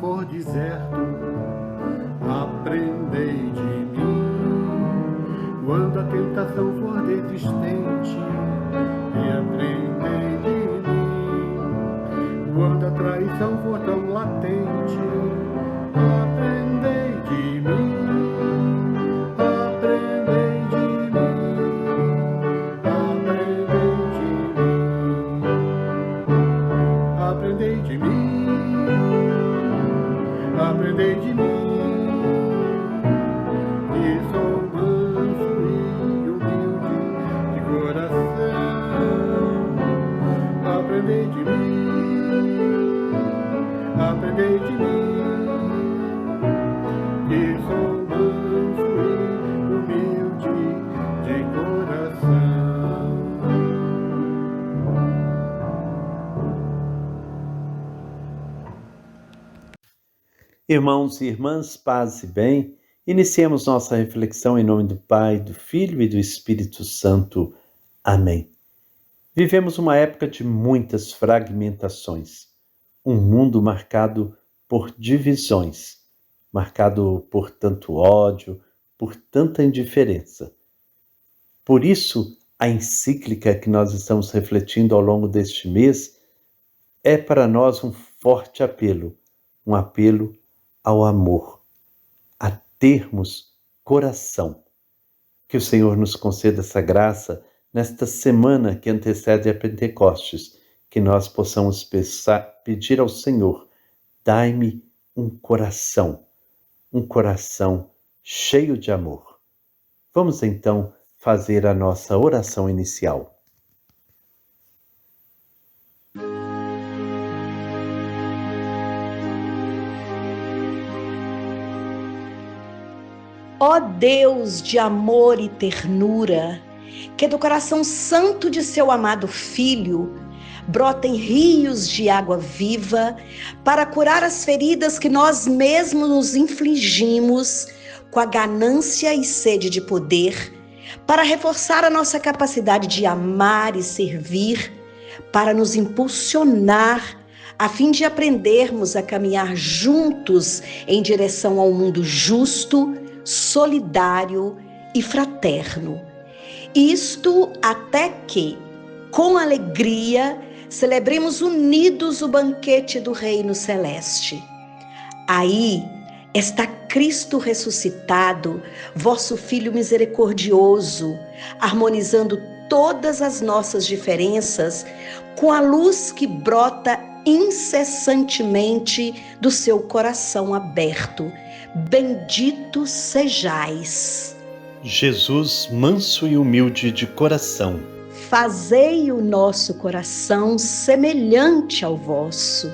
for deserto, aprendei de mim. Quando a tentação for desistente, e aprendei de mim. Quando a traição for tão latente, aprendei de mim. Aprendei de mim. Aprendei de mim. Aprendei de mim. Aprendei de mim. Que sou manso e humilde de coração. Aprendei de mim. Aprendei de mim. Que sou manso e humilde de coração. Irmãos e irmãs, paz e bem, iniciemos nossa reflexão em nome do Pai, do Filho e do Espírito Santo. Amém. Vivemos uma época de muitas fragmentações, um mundo marcado por divisões, marcado por tanto ódio, por tanta indiferença. Por isso, a encíclica que nós estamos refletindo ao longo deste mês é para nós um forte apelo, um apelo ao amor, a termos coração. Que o Senhor nos conceda essa graça nesta semana que antecede a Pentecostes, que nós possamos pedir ao Senhor, dai-me um coração cheio de amor. Vamos então fazer a nossa oração inicial. Ó Deus de amor e ternura, que do coração santo de seu amado Filho brotem rios de água viva para curar as feridas que nós mesmos nos infligimos com a ganância e sede de poder, para reforçar a nossa capacidade de amar e servir, para nos impulsionar a fim de aprendermos a caminhar juntos em direção ao mundo justo, solidário e fraterno. Isto até que, com alegria, celebremos unidos o banquete do Reino Celeste. Aí está Cristo ressuscitado, vosso Filho misericordioso, harmonizando todas as nossas diferenças com a luz que brota incessantemente do seu coração aberto. Bendito sejais. Jesus, manso e humilde de coração, fazei o nosso coração semelhante ao vosso.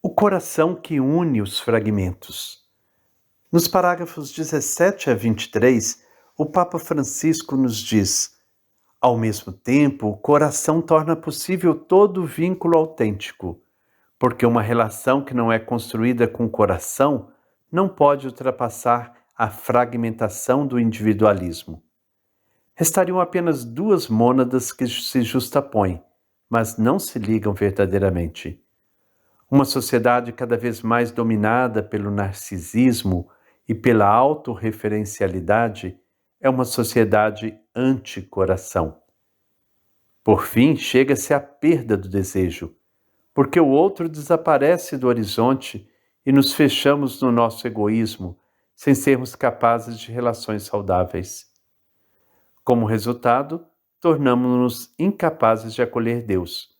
O coração que une os fragmentos. Nos parágrafos 17 a 23, o Papa Francisco nos diz: ao mesmo tempo, o coração torna possível todo vínculo autêntico, porque uma relação que não é construída com o coração não pode ultrapassar a fragmentação do individualismo. Restariam apenas duas mônadas que se justapõem, mas não se ligam verdadeiramente. Uma sociedade cada vez mais dominada pelo narcisismo e pela autorreferencialidade é uma sociedade anti-coração. Por fim, chega-se à perda do desejo, porque o outro desaparece do horizonte e nos fechamos no nosso egoísmo, sem sermos capazes de relações saudáveis. Como resultado, tornamos-nos incapazes de acolher Deus.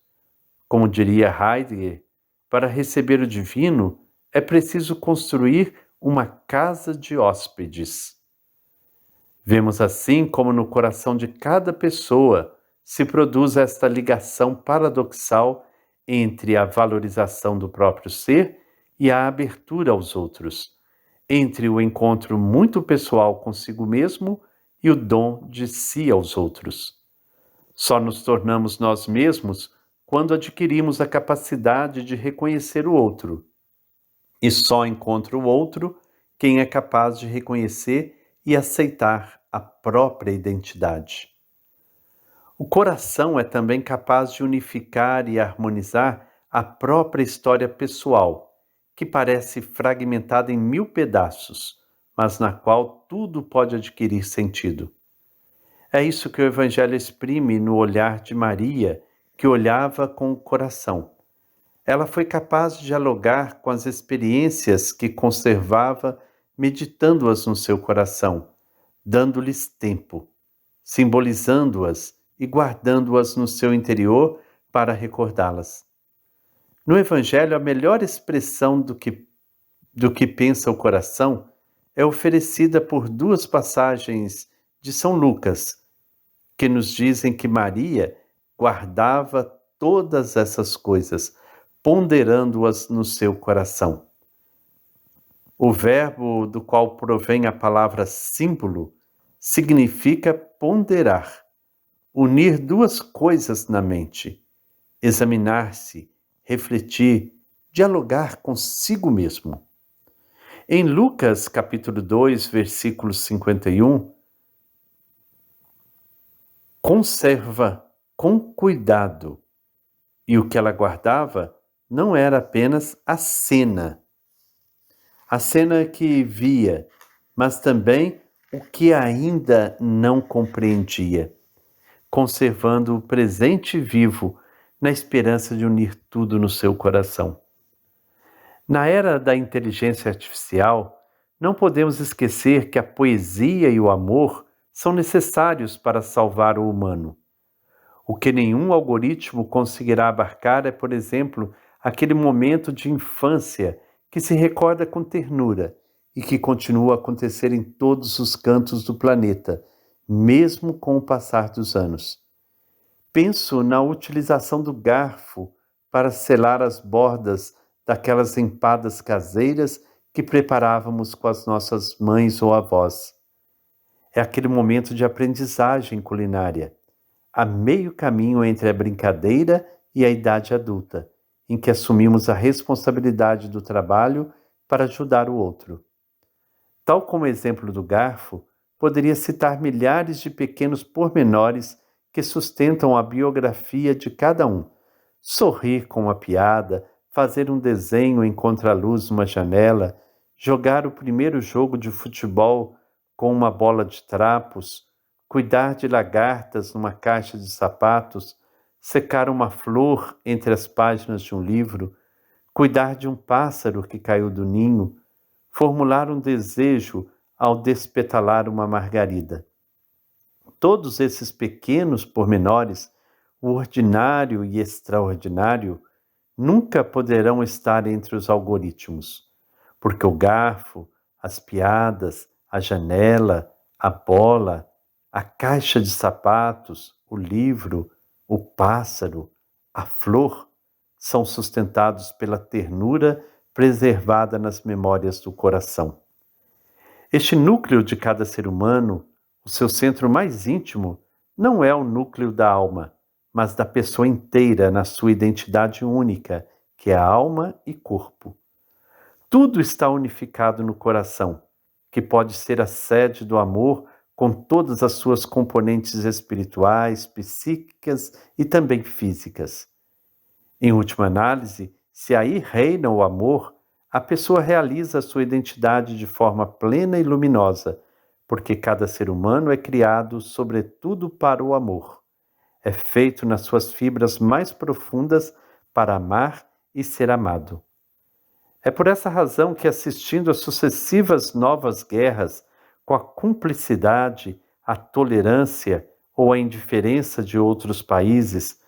Como diria Heidegger, para receber o divino é preciso construir uma casa de hóspedes. Vemos assim como no coração de cada pessoa se produz esta ligação paradoxal entre a valorização do próprio ser e a abertura aos outros, entre o encontro muito pessoal consigo mesmo e o dom de si aos outros. Só nos tornamos nós mesmos quando adquirimos a capacidade de reconhecer o outro. E só encontra o outro quem é capaz de reconhecer e aceitar a própria identidade. O coração é também capaz de unificar e harmonizar a própria história pessoal, que parece fragmentada em 1000 pedaços, mas na qual tudo pode adquirir sentido. É isso que o Evangelho exprime no olhar de Maria, que olhava com o coração. Ela foi capaz de dialogar com as experiências que conservava, meditando-as no seu coração, dando-lhes tempo, simbolizando-as e guardando-as no seu interior para recordá-las. No Evangelho, a melhor expressão do que pensa o coração é oferecida por 2 passagens de São Lucas, que nos dizem que Maria guardava todas essas coisas, ponderando-as no seu coração. O verbo do qual provém a palavra símbolo significa ponderar, unir 2 coisas na mente, examinar-se, refletir, dialogar consigo mesmo. Em Lucas, capítulo 2, versículo 51, conserva com cuidado. E o que ela guardava não era apenas a cena que via, mas também o que ainda não compreendia, conservando o presente vivo na esperança de unir tudo no seu coração. Na era da inteligência artificial, não podemos esquecer que a poesia e o amor são necessários para salvar o humano. O que nenhum algoritmo conseguirá abarcar é, por exemplo, aquele momento de infância que se recorda com ternura e que continua a acontecer em todos os cantos do planeta, mesmo com o passar dos anos. Penso na utilização do garfo para selar as bordas daquelas empadas caseiras que preparávamos com as nossas mães ou avós. É aquele momento de aprendizagem culinária, a meio caminho entre a brincadeira e a idade adulta, em que assumimos a responsabilidade do trabalho para ajudar o outro. Tal como o exemplo do garfo, poderia citar milhares de pequenos pormenores que sustentam a biografia de cada um. Sorrir com uma piada, fazer um desenho em contraluz numa janela, jogar o primeiro jogo de futebol com uma bola de trapos, cuidar de lagartas numa caixa de sapatos, secar uma flor entre as páginas de um livro, cuidar de um pássaro que caiu do ninho, formular um desejo ao despetalar uma margarida. Todos esses pequenos pormenores, o ordinário e extraordinário, nunca poderão estar entre os algoritmos, porque o garfo, as piadas, a janela, a bola, a caixa de sapatos, o livro, o pássaro, a flor, são sustentados pela ternura preservada nas memórias do coração. Este núcleo de cada ser humano, o seu centro mais íntimo, não é o núcleo da alma, mas da pessoa inteira na sua identidade única, que é alma e corpo. Tudo está unificado no coração, que pode ser a sede do amor com todas as suas componentes espirituais, psíquicas e também físicas. Em última análise, Se aí reina o amor, a pessoa realiza a sua identidade de forma plena e luminosa, porque cada ser humano é criado, sobretudo, para o amor. É feito nas suas fibras mais profundas para amar e ser amado. É por essa razão que, assistindo às sucessivas novas guerras, com a cumplicidade, a tolerância ou a indiferença de outros países,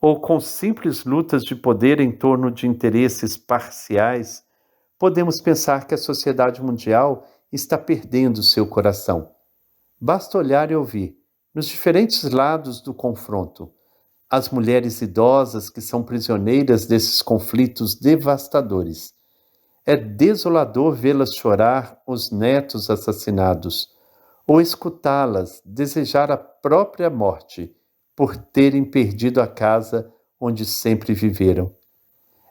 ou com simples lutas de poder em torno de interesses parciais, podemos pensar que a sociedade mundial está perdendo seu coração. Basta olhar e ouvir, nos diferentes lados do confronto, as mulheres idosas que são prisioneiras desses conflitos devastadores. É desolador vê-las chorar os netos assassinados, ou escutá-las desejar a própria morte por terem perdido a casa onde sempre viveram.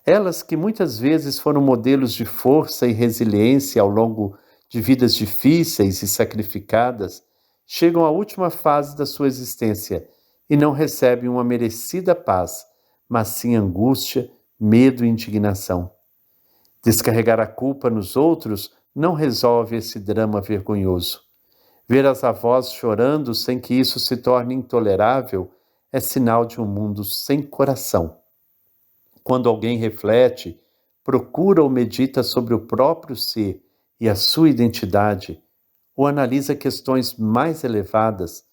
Elas que muitas vezes foram modelos de força e resiliência ao longo de vidas difíceis e sacrificadas, chegam à última fase da sua existência e não recebem uma merecida paz, mas sim angústia, medo e indignação. Descarregar a culpa nos outros não resolve esse drama vergonhoso. Ver as avós chorando sem que isso se torne intolerável é sinal de um mundo sem coração. Quando alguém reflete, procura ou medita sobre o próprio ser e a sua identidade, ou analisa questões mais elevadas,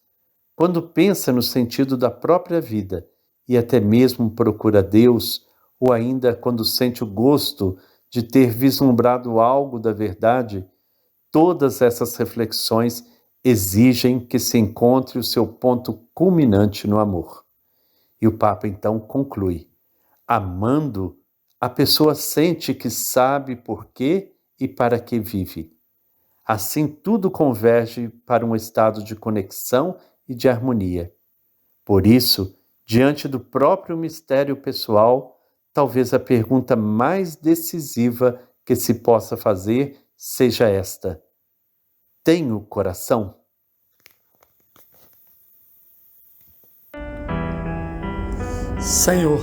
quando pensa no sentido da própria vida e até mesmo procura Deus, ou ainda quando sente o gosto de ter vislumbrado algo da verdade, todas essas reflexões exigem que se encontre o seu ponto culminante no amor. E o Papa então conclui: amando, a pessoa sente que sabe por quê e para que vive. Assim, tudo converge para um estado de conexão e de harmonia. Por isso, diante do próprio mistério pessoal, talvez a pergunta mais decisiva que se possa fazer seja esta: tenho coração? Senhor,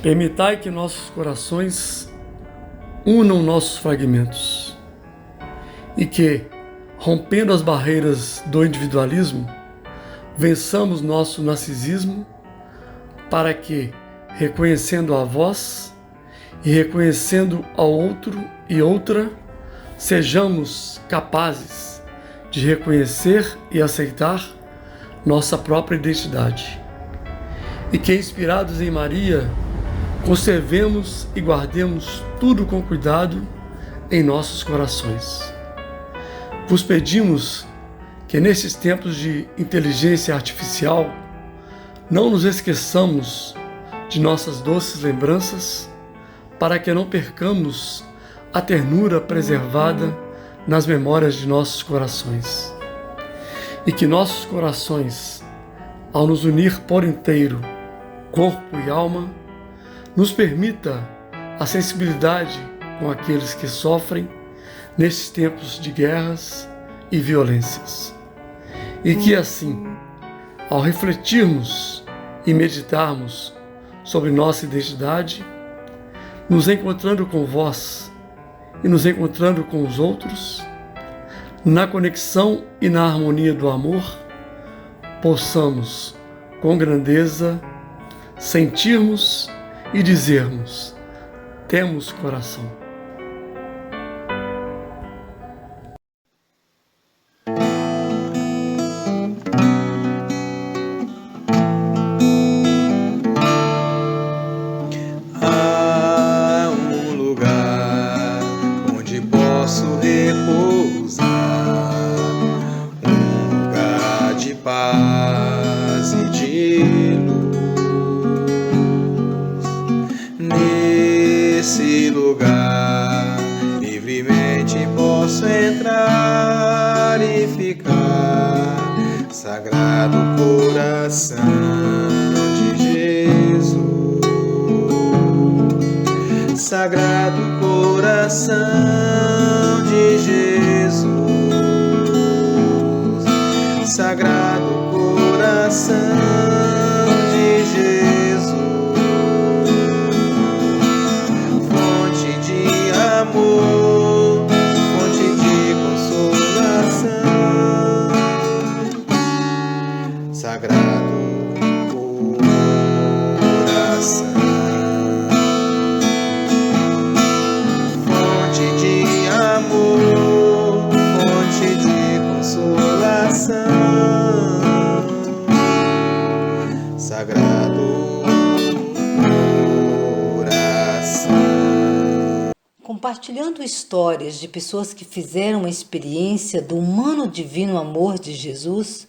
permitai que nossos corações unam nossos fragmentos e que, rompendo as barreiras do individualismo, vençamos nosso narcisismo para que, reconhecendo a vós e reconhecendo ao outro e outra, sejamos capazes de reconhecer e aceitar nossa própria identidade. E que, inspirados em Maria, conservemos e guardemos tudo com cuidado em nossos corações. Vos pedimos que, nesses tempos de inteligência artificial, não nos esqueçamos de nossas doces lembranças, para que não percamos a ternura preservada nas memórias de nossos corações. E que nossos corações, ao nos unir por inteiro, corpo e alma, nos permita a sensibilidade com aqueles que sofrem nesses tempos de guerras e violências. E que assim, ao refletirmos e meditarmos sobre nossa identidade, nos encontrando com vós e nos encontrando com os outros, na conexão e na harmonia do amor, possamos, com grandeza, sentirmos e dizermos: temos coração. Há um lugar onde posso repousar, um lugar de paz e de luz. Nesse lugar, livremente posso entrar e ficar. Sagrado coração de Jesus, Sagrado coração de Jesus, Sagrado coração de Jesus. sagrado coração. Compartilhando histórias de pessoas que fizeram a experiência do humano divino amor de Jesus,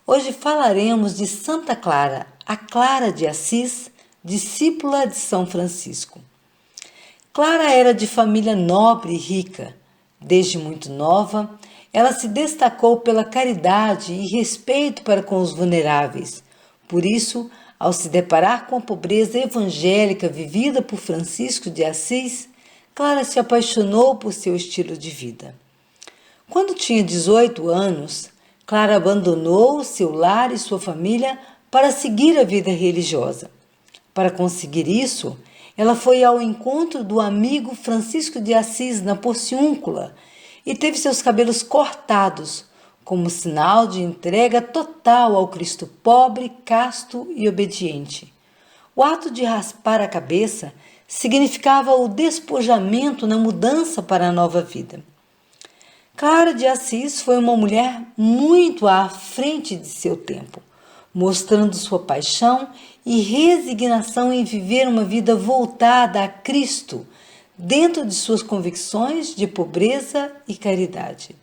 hoje falaremos de Santa Clara, a Clara de Assis, discípula de São Francisco. Clara era de família nobre e rica. Desde muito nova, ela se destacou pela caridade e respeito para com os vulneráveis. Por isso, ao se deparar com a pobreza evangélica vivida por Francisco de Assis, Clara se apaixonou por seu estilo de vida. Quando tinha 18 anos, Clara abandonou seu lar e sua família para seguir a vida religiosa. Para conseguir isso, ela foi ao encontro do amigo Francisco de Assis na Porciúncula e teve seus cabelos cortados, como sinal de entrega total ao Cristo pobre, casto e obediente. O ato de raspar a cabeça significava o despojamento na mudança para a nova vida. Clara de Assis foi uma mulher muito à frente de seu tempo, mostrando sua paixão e resignação em viver uma vida voltada a Cristo, dentro de suas convicções de pobreza e caridade.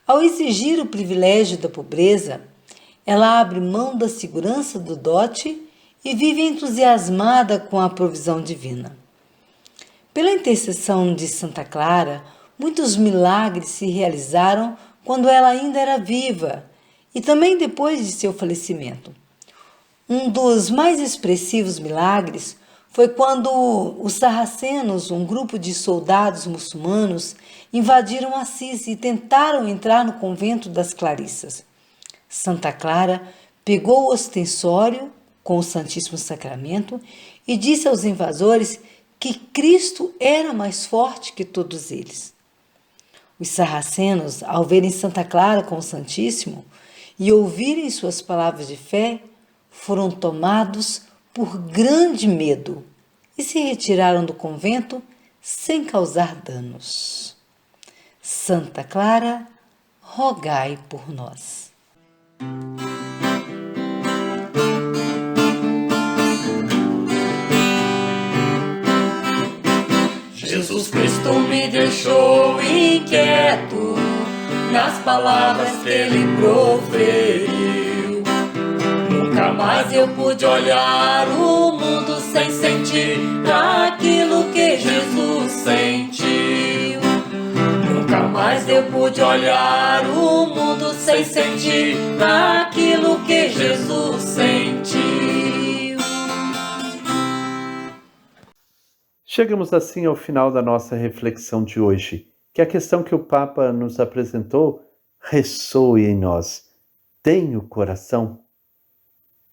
Ao exigir o privilégio da pobreza, ela abre mão da segurança do dote e vive entusiasmada com a provisão divina. Pela intercessão de Santa Clara, muitos milagres se realizaram quando ela ainda era viva e também depois de seu falecimento. Um dos mais expressivos milagres foi quando os sarracenos, um grupo de soldados muçulmanos, invadiram Assis e tentaram entrar no convento das Clarissas. Santa Clara pegou o ostensório com o Santíssimo Sacramento e disse aos invasores que Cristo era mais forte que todos eles. Os sarracenos, ao verem Santa Clara com o Santíssimo e ouvirem suas palavras de fé, foram tomados por grande medo e se retiraram do convento sem causar danos. Santa Clara, rogai por nós. Jesus Cristo me deixou inquieto nas palavras que ele proferiu. Nunca mais eu pude olhar o mundo sem sentir aquilo que Jesus sentiu. Nunca mais eu pude olhar o mundo sem sentir aquilo que Jesus sentiu. Chegamos assim ao final da nossa reflexão de hoje. Que a questão que o Papa nos apresentou ressoe em nós. Tenho coração?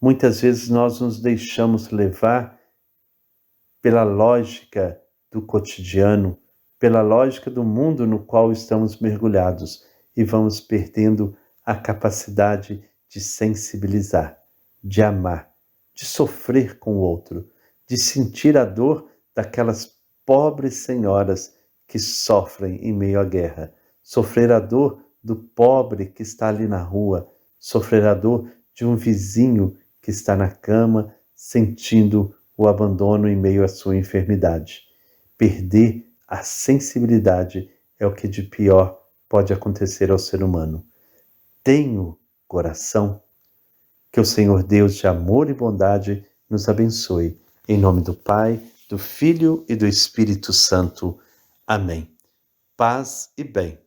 Muitas vezes nós nos deixamos levar pela lógica do cotidiano, pela lógica do mundo no qual estamos mergulhados e vamos perdendo a capacidade de sensibilizar, de amar, de sofrer com o outro, de sentir a dor daquelas pobres senhoras que sofrem em meio à guerra, sofrer a dor do pobre que está ali na rua, sofrer a dor de um vizinho que está na cama sentindo o abandono em meio à sua enfermidade. Perder a sensibilidade é o que de pior pode acontecer ao ser humano. Tenho coração? Que o Senhor Deus de amor e bondade nos abençoe. Em nome do Pai, do Filho e do Espírito Santo. Amém. Paz e bem.